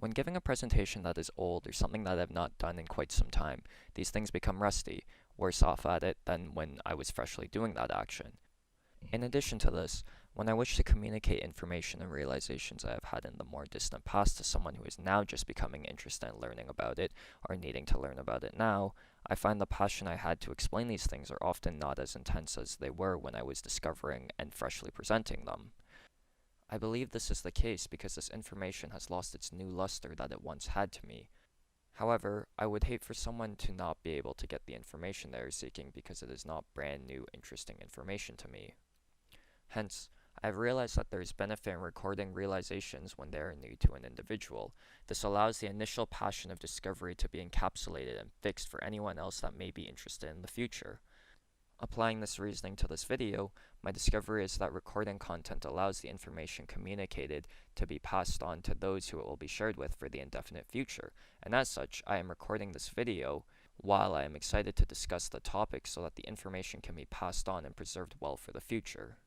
When giving a presentation that is old or something that I've not done in quite some time, these things become rusty, worse off at it than when I was freshly doing that action. In addition to this, when I wish to communicate information and realizations I have had in the more distant past to someone who is now just becoming interested in learning about it or needing to learn about it now, I find the passion I had to explain these things are often not as intense as they were when I was discovering and freshly presenting them. I believe this is the case because this information has lost its new luster that it once had to me. However, I would hate for someone to not be able to get the information they are seeking because it is not brand new, interesting information to me. Hence, I have realized that there is benefit in recording realizations when they are new to an individual. This allows the initial passion of discovery to be encapsulated and fixed for anyone else that may be interested in the future. Applying this reasoning to this video, my discovery is that recording content allows the information communicated to be passed on to those who it will be shared with for the indefinite future, and as such, I am recording this video while I am excited to discuss the topic so that the information can be passed on and preserved well for the future.